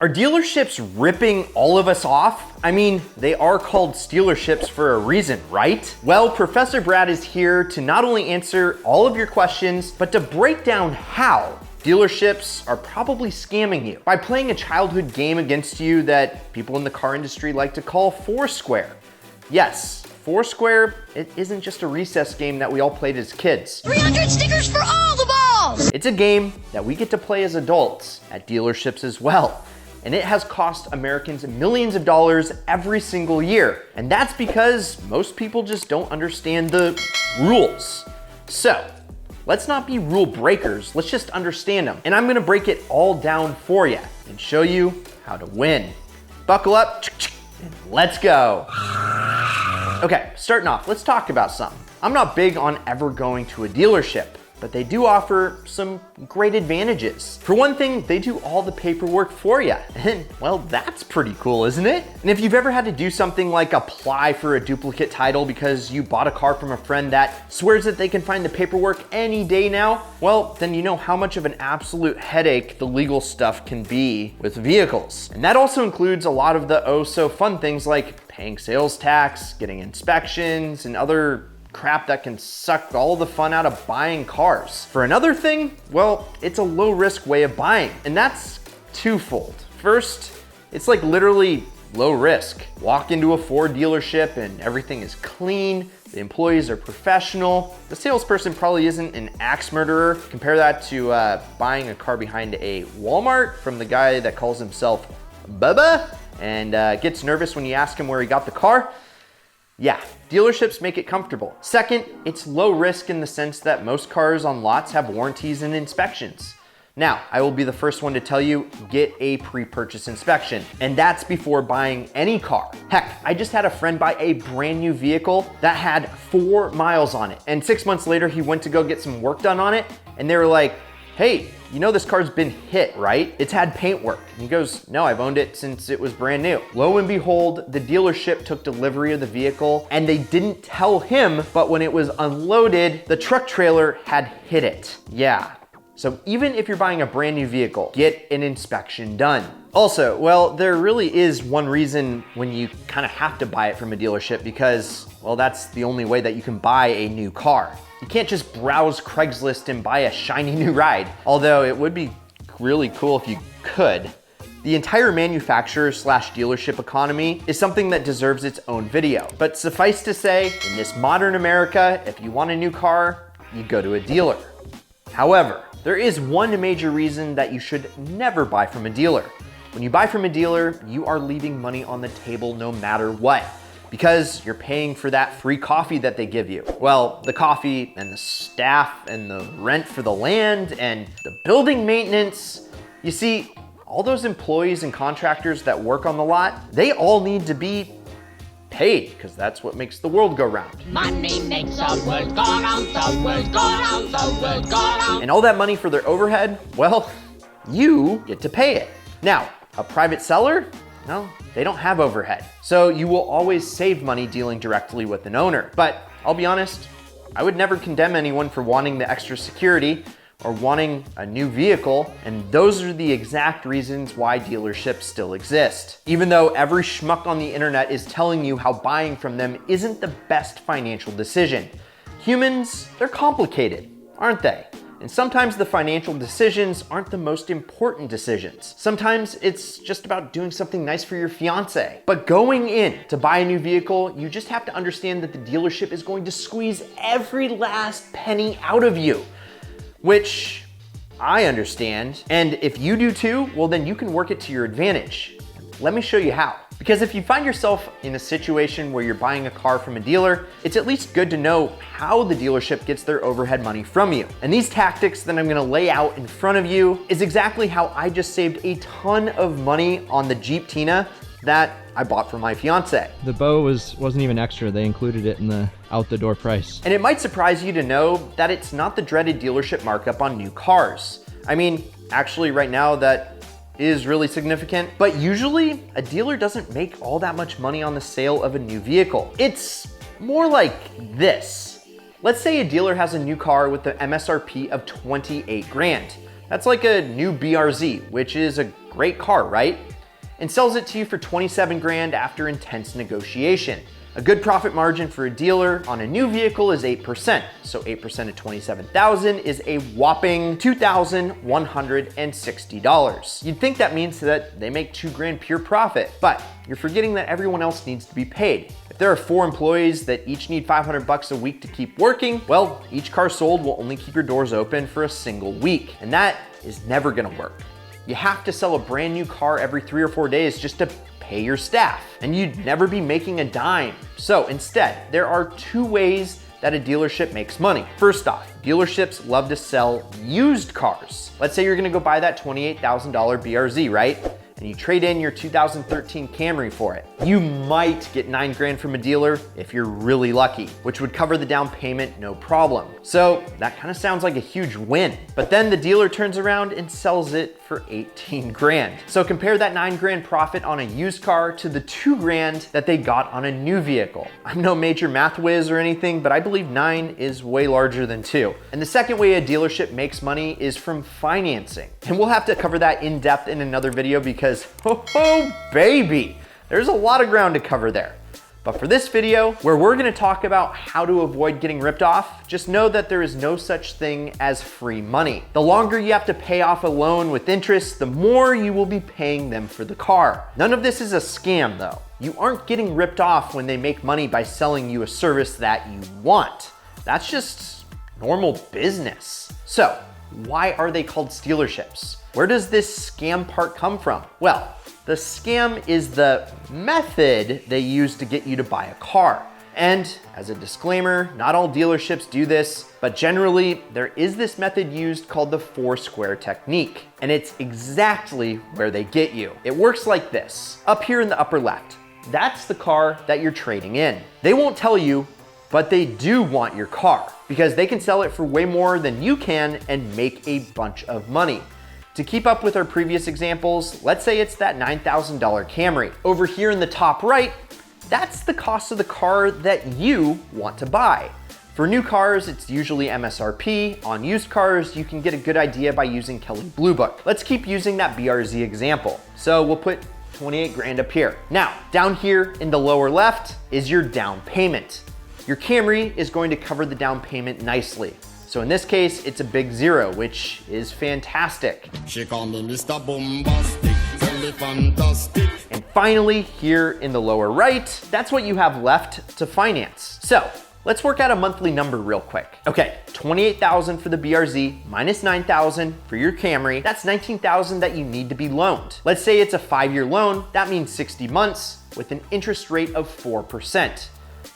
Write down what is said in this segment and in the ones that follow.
Are dealerships ripping all of us off? I mean, they are called stealerships for a reason, right? Well, Professor Brad is here to not only answer all of your questions, but to break down how dealerships are probably scamming you by playing a childhood game against you that people in the car industry like to call foursquare. Yes, foursquare, it isn't just a recess game that we all played as kids. 300 stickers for all the balls! It's a game that we get to play as adults at dealerships as well. And it has cost Americans millions of dollars every single year. And that's because most people just don't understand the rules. So, let's not be rule breakers, let's just understand them. And I'm gonna break it all down for you and show you how to win. Buckle up, and let's go. Okay, starting off, let's talk about something. I'm not big on ever going to a dealership, but they do offer some great advantages. For one thing, they do all the paperwork for you. And well, that's pretty cool, isn't it? And if you've ever had to do something like apply for a duplicate title because you bought a car from a friend that swears that they can find the paperwork any day now, well, then you know how much of an absolute headache the legal stuff can be with vehicles. And that also includes a lot of the oh so fun things like paying sales tax, getting inspections, and other crap that can suck all the fun out of buying cars. For another thing, well, it's a low risk way of buying, and that's twofold. First, it's like literally low risk. Walk into a Ford dealership and everything is clean, the employees are professional, the salesperson probably isn't an axe murderer. Compare that to buying a car behind a Walmart from the guy that calls himself Bubba and gets nervous when you ask him where he got the car. Yeah, dealerships make it comfortable. Second, it's low risk in the sense that most cars on lots have warranties and inspections. Now, I will be the first one to tell you, get a pre-purchase inspection, and that's before buying any car. Heck, I just had a friend buy a brand new vehicle that had 4 miles on it, and 6 months later, he went to go get some work done on it, and they were like, hey, you know this car's been hit, right? It's had paint work. And he goes, no, I've owned it since it was brand new. Lo and behold, the dealership took delivery of the vehicle and they didn't tell him, but when it was unloaded, the truck trailer had hit it. Yeah. So even if you're buying a brand new vehicle, get an inspection done. Also, well, there really is one reason when you kind of have to buy it from a dealership because, well, that's the only way that you can buy a new car. You can't just browse Craigslist and buy a shiny new ride, although it would be really cool if you could. The entire manufacturer / dealership economy is something that deserves its own video. But suffice to say, in this modern America, if you want a new car, you go to a dealer. However, there is one major reason that you should never buy from a dealer. When you buy from a dealer, you are leaving money on the table no matter what, because you're paying for that free coffee that they give you. Well, the coffee and the staff and the rent for the land and the building maintenance. You see, all those employees and contractors that work on the lot, they all need to be paid because that's what makes the world go round. Money makes the world go round, the world go round, the world go round. And all that money for their overhead, well, you get to pay it. Now, a private seller? No, they don't have overhead. So you will always save money dealing directly with an owner. But I'll be honest, I would never condemn anyone for wanting the extra security or wanting a new vehicle, and those are the exact reasons why dealerships still exist. Even though every schmuck on the internet is telling you how buying from them isn't the best financial decision. Humans, they're complicated, aren't they? And sometimes the financial decisions aren't the most important decisions. Sometimes it's just about doing something nice for your fiance. But going in to buy a new vehicle, you just have to understand that the dealership is going to squeeze every last penny out of you, which I understand. And if you do too, well, then you can work it to your advantage. Let me show you how. Because if you find yourself in a situation where you're buying a car from a dealer, it's at least good to know how the dealership gets their overhead money from you. And these tactics that I'm gonna lay out in front of you is exactly how I just saved a ton of money on the Jeep Tina that I bought for my fiance. The bow wasn't even extra. They included it in the out-the-door price. And it might surprise you to know that it's not the dreaded dealership markup on new cars. I mean, actually right now that is really significant, but usually a dealer doesn't make all that much money on the sale of a new vehicle. It's more like this. Let's say a dealer has a new car with the MSRP of 28 grand. That's like a new BRZ, which is a Great car, right? And sells it to you for 27 grand after intense negotiation. A good profit margin for a dealer on a new vehicle is 8%. So 8% of 27,000 is a whopping $2,160. You'd think that means that they make 2 grand pure profit, but you're forgetting that everyone else needs to be paid. If there are 4 employees that each need 500 bucks a week to keep working, well, each car sold will only keep your doors open for a single week. And that is never gonna work. You have to sell a brand new car every 3 or 4 days just to pay your staff, and you'd never be making a dime. So instead, there are 2 ways that a dealership makes money. First off, dealerships love to sell used cars. Let's say you're gonna go buy that $28,000 BRZ, right? And you trade in your 2013 Camry for it. You might get 9 grand from a dealer if you're really lucky, which would cover the down payment no problem. So that kind of sounds like a huge win. But then the dealer turns around and sells it for 18 grand. So compare that 9 grand profit on a used car to the 2 grand that they got on a new vehicle. I'm no major math whiz or anything, but I believe 9 is way larger than 2. And the second way a dealership makes money is from financing. And we'll have to cover that in depth in another video because oh baby, there's a lot of ground to cover there. But for this video, where we're gonna talk about how to avoid getting ripped off, just know that there is no such thing as free money. The longer you have to pay off a loan with interest, the more you will be paying them for the car. None of this is a scam though. You aren't getting ripped off when they make money by selling you a service that you want. That's just normal business. So, why are they called dealerships? Where does this scam part come from? Well, the scam is the method they use to get you to buy a car. And as a disclaimer, not all dealerships do this, but generally there is this method used called the foursquare technique. And it's exactly where they get you. It works like this. Up here in the upper left, that's the car that you're trading in. They won't tell you, but they do want your car because they can sell it for way more than you can and make a bunch of money. To keep up with our previous examples, let's say it's that $9,000 Camry. Over here in the top right, that's the cost of the car that you want to buy. For new cars, it's usually MSRP. On used cars, you can get a good idea by using Kelley Blue Book. Let's keep using that BRZ example. So we'll put 28 grand up here. Now, down here in the lower left is your down payment. Your Camry is going to cover the down payment nicely. So in this case, it's a big 0, which is fantastic. She call me Mr. Bombastic, very fantastic. And finally, here in the lower right, that's what you have left to finance. So let's work out a monthly number real quick. Okay, 28,000 for the BRZ minus 9,000 for your Camry. That's 19,000 that you need to be loaned. Let's say it's a 5-year loan. That means 60 months with an interest rate of 4%.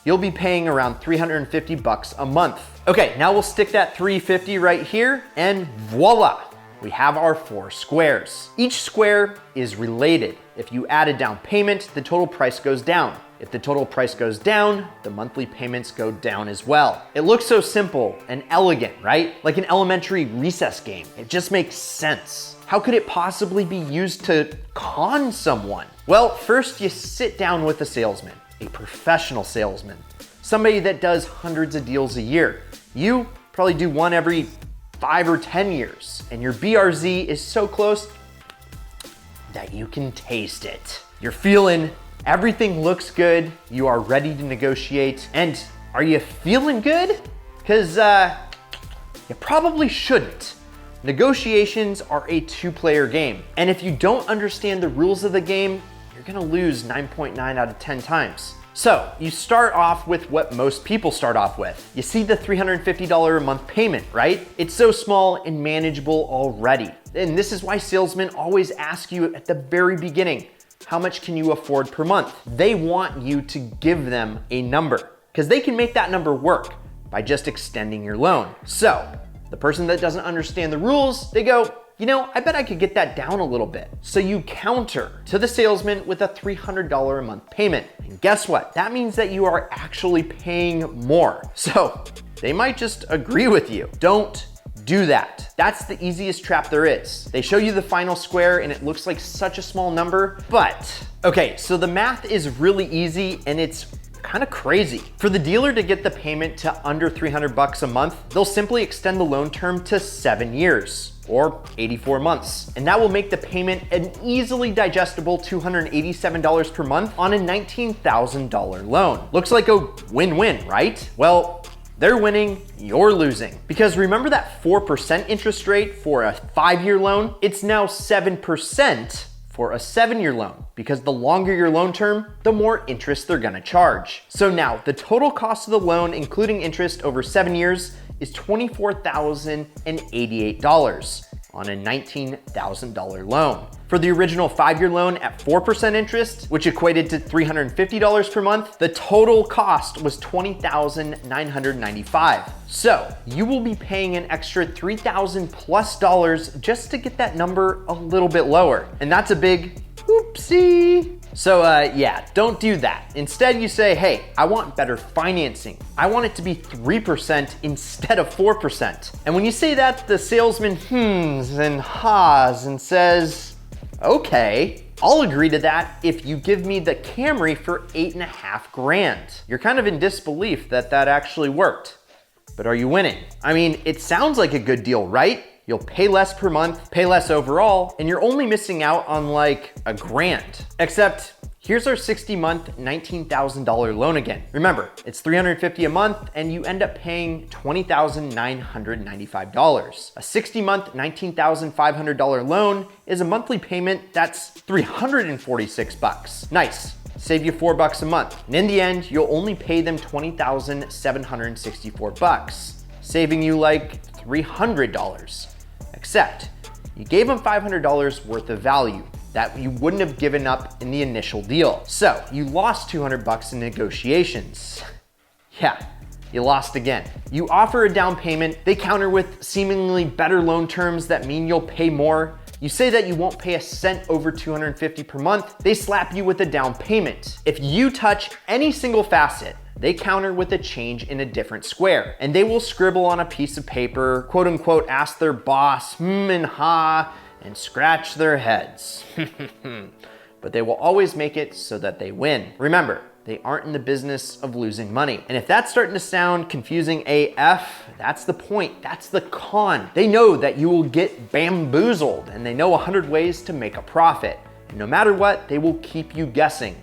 You'll be paying around 350 bucks a month. Okay, now we'll stick that 350 right here and voila, we have our 4 squares. Each square is related. If you add a down payment, the total price goes down. If the total price goes down, the monthly payments go down as well. It looks so simple and elegant, right? Like an elementary recess game. It just makes sense. How could it possibly be used to con someone? Well, first you sit down with a salesman. A professional salesman, somebody that does hundreds of deals a year. You probably do one every 5 or 10 years, and your BRZ is so close that you can taste it. You're feeling everything looks good, you are ready to negotiate, and are you feeling good? Because you probably shouldn't. Negotiations are a 2-player game, and if you don't understand the rules of the game, you're gonna lose 9.9 out of 10 times. So you start off with what most people start off with. You see the $350 a month payment, right? It's so small and manageable already. And this is why salesmen always ask you at the very beginning, how much can you afford per month? They want you to give them a number because they can make that number work by just extending your loan. So the person that doesn't understand the rules, they go, you know, I bet I could get that down a little bit. So you counter to the salesman with a $300 a month payment. And guess what? That means that you are actually paying more. So they might just agree with you. Don't do that. That's the easiest trap there is. They show you the final square and it looks like such a small number, but okay, so the math is really easy and it's kind of crazy. For the dealer to get the payment to under 300 bucks a month, they'll simply extend the loan term to 7 years or 84 months. And that will make the payment an easily digestible $287 per month on a $19,000 loan. Looks like a win-win, right? Well, they're winning, you're losing. Because remember that 4% interest rate for a 5-year loan? It's now 7% for a 7-year loan, because the longer your loan term, the more interest they're gonna charge. So now, the total cost of the loan, including interest over 7 years, is $24,088 on a $19,000 loan. For the original 5-year loan at 4% interest, which equated to $350 per month, the total cost was $20,995. So you will be paying an extra $3,000 plus just to get that number a little bit lower. And that's a big oopsie. So yeah, don't do that. Instead you say, hey, I want better financing. I want it to be 3% instead of 4%. And when you say that, the salesman hms and haws and says, okay, I'll agree to that if you give me the Camry for $8.5 grand. You're kind of in disbelief that that actually worked. But are you winning? I mean, it sounds like a good deal, right? You'll pay less per month, pay less overall, and you're only missing out on like $1 grand. Except, here's our 60-month, $19,000 loan again. Remember, it's $350 a month and you end up paying $20,995. A 60-month, $19,500 loan is a monthly payment that's $346. Nice. Save you $4 a month. And in the end, you'll only pay them $20,764, saving you like $300. Except, you gave them $500 worth of value that you wouldn't have given up in the initial deal. So you lost $200 in negotiations. Yeah, you lost again. You offer a down payment, they counter with seemingly better loan terms that mean you'll pay more. You say that you won't pay a cent over $250 per month, they slap you with a down payment. If you touch any single facet, they counter with a change in a different square, and they will scribble on a piece of paper, quote unquote, ask their boss, and ha, and scratch their heads. But they will always make it so that they win. Remember, they aren't in the business of losing money. And if that's starting to sound confusing AF, that's the point, that's the con. They know that you will get bamboozled, and they know 100 ways to make a profit. And no matter what, they will keep you guessing.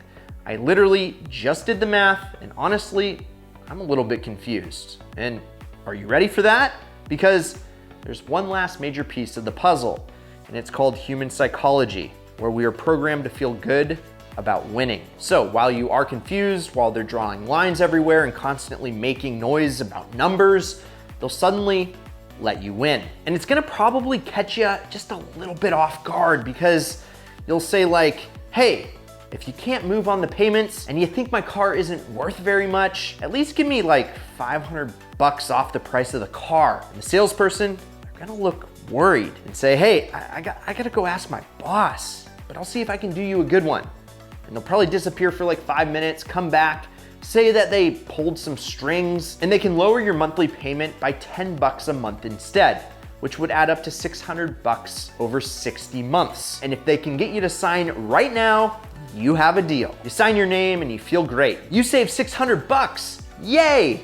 I literally just did the math, and honestly, I'm a little bit confused. And are you ready for that? Because there's one last major piece of the puzzle, and it's called human psychology, where we are programmed to feel good about winning. So while you are confused, while they're drawing lines everywhere and constantly making noise about numbers, they'll suddenly let you win. And it's gonna probably catch you just a little bit off guard, because you'll say like, hey, if you can't move on the payments and you think my car isn't worth very much, at least give me like $500 off the price of the car. And the salesperson, they're gonna look worried and say, hey, I gotta go ask my boss, but I'll see if I can do you a good one. And they'll probably disappear for like 5 minutes, come back, say that they pulled some strings, and they can lower your monthly payment by $10 a month instead, which would add up to $600 over 60 months. And if they can get you to sign right now, you have a deal. You sign your name and you feel great. You save $600, yay!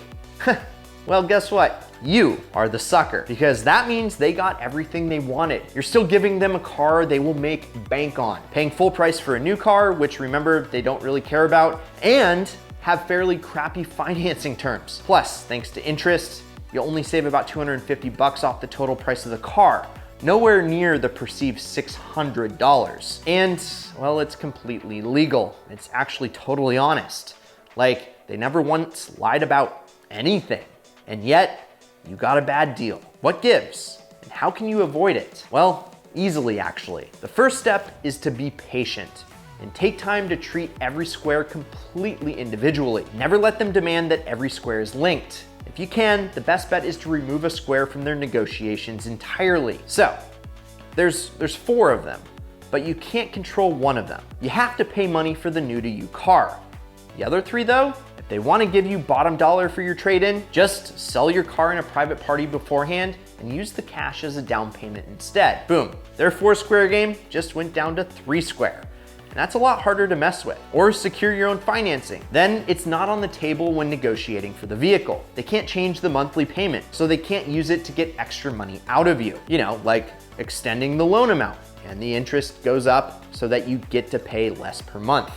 Well, guess what? You are the sucker, because that means they got everything they wanted. You're still giving them a car they will make bank on, paying full price for a new car, which remember, they don't really care about, and have fairly crappy financing terms. Plus, thanks to interest, you'll only save about $250 off the total price of the car, nowhere near the perceived $600. And, well, it's completely legal. It's actually totally honest. Like, they never once lied about anything. And yet, you got a bad deal. What gives? And how can you avoid it? Well, easily actually. The first step is to be patient and take time to treat every square completely individually. Never let them demand that every square is linked. If you can, the best bet is to remove a square from their negotiations entirely. So, there's 4 of them, but you can't control one of them. You have to pay money for the new to you car. The other 3 though, if they want to give you bottom dollar for your trade-in, just sell your car in a private party beforehand and use the cash as a down payment instead. Boom, their 4 square game just went down to 3 square. That's a lot harder to mess with. Or secure your own financing. Then it's not on the table when negotiating for the vehicle. They can't change the monthly payment, so they can't use it to get extra money out of you. You know, like extending the loan amount, and the interest goes up so that you get to pay less per month.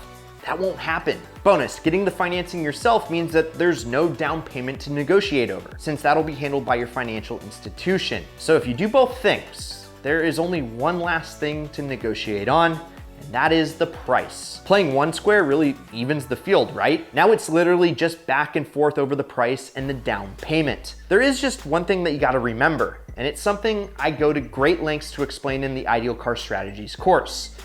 That won't happen. Bonus, getting the financing yourself means that there's no down payment to negotiate over, since that'll be handled by your financial institution. So if you do both things, there is only one last thing to negotiate on, and that is the price. Playing one square really evens the field, right? Now it's literally just back and forth over the price and the down payment. There is just one thing that you gotta remember, and it's something I go to great lengths to explain in the Ideal Car Strategies course.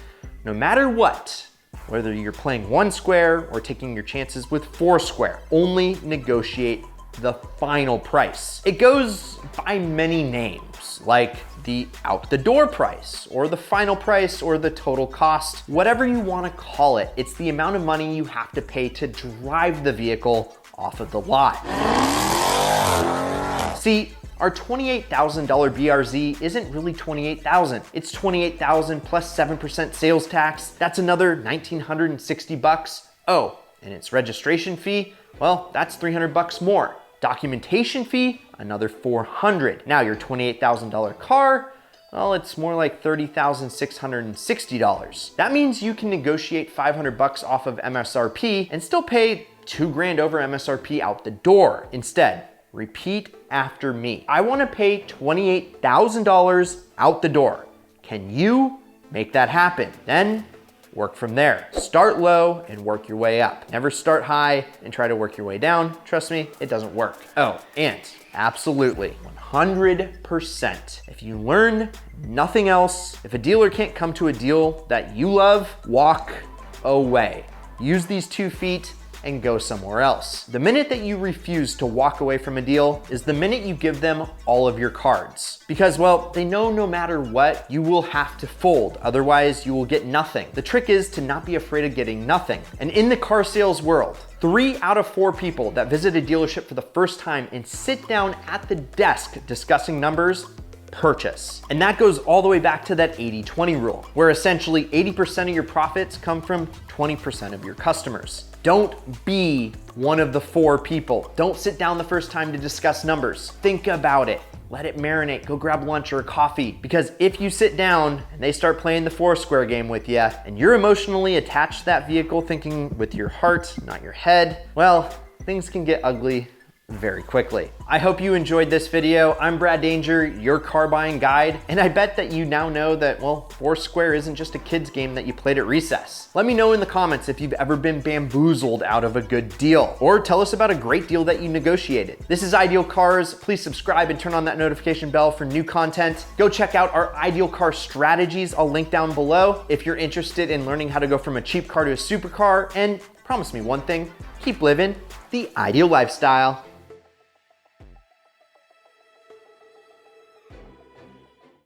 No matter what, whether you're playing one square or taking your chances with foursquare, only negotiate the final price. It goes by many names, like the out the door price, or the final price, or the total cost, whatever you wanna call it. It's the amount of money you have to pay to drive the vehicle off of the lot. See, our $28,000 BRZ isn't really $28,000. It's $28,000 plus 7% sales tax. That's another $1,960. Oh, and its registration fee, well, that's $300 more. Documentation fee, another $400. Now your $28,000 car, well, it's more like $30,660. That means you can negotiate $500 off of MSRP and still pay $2,000 over MSRP out the door. Instead, repeat after me. I wanna pay $28,000 out the door. Can you make that happen? Then work from there. Start low and work your way up. Never start high and try to work your way down. Trust me, it doesn't work. Oh, and absolutely, 100%. If you learn nothing else, if a dealer can't come to a deal that you love, walk away. Use these 2 feet and go somewhere else. The minute that you refuse to walk away from a deal is the minute you give them all of your cards. Because, well, they know no matter what, you will have to fold. Otherwise, you will get nothing. The trick is to not be afraid of getting nothing. And in the car sales world, 3 out of 4 people that visit a dealership for the first time and sit down at the desk discussing numbers purchase. And that goes all the way back to that 80-20 rule, where essentially 80% of your profits come from 20% of your customers. Don't be one of the 4 people. Don't sit down the first time to discuss numbers. Think about it. Let it marinate. Go grab lunch or a coffee. Because if you sit down and they start playing the foursquare game with you, and you're emotionally attached to that vehicle thinking with your heart, not your head, well, things can get ugly very quickly. I hope you enjoyed this video. I'm Brad Danger, your car buying guide, and I bet that you now know that, well, foursquare isn't just a kid's game that you played at recess. Let me know in the comments if you've ever been bamboozled out of a good deal, or tell us about a great deal that you negotiated. This is Ideal Cars. Please subscribe and turn on that notification bell for new content. Go check out our Ideal Car Strategies. I'll link down below if you're interested in learning how to go from a cheap car to a supercar, and promise me one thing, keep living the ideal lifestyle.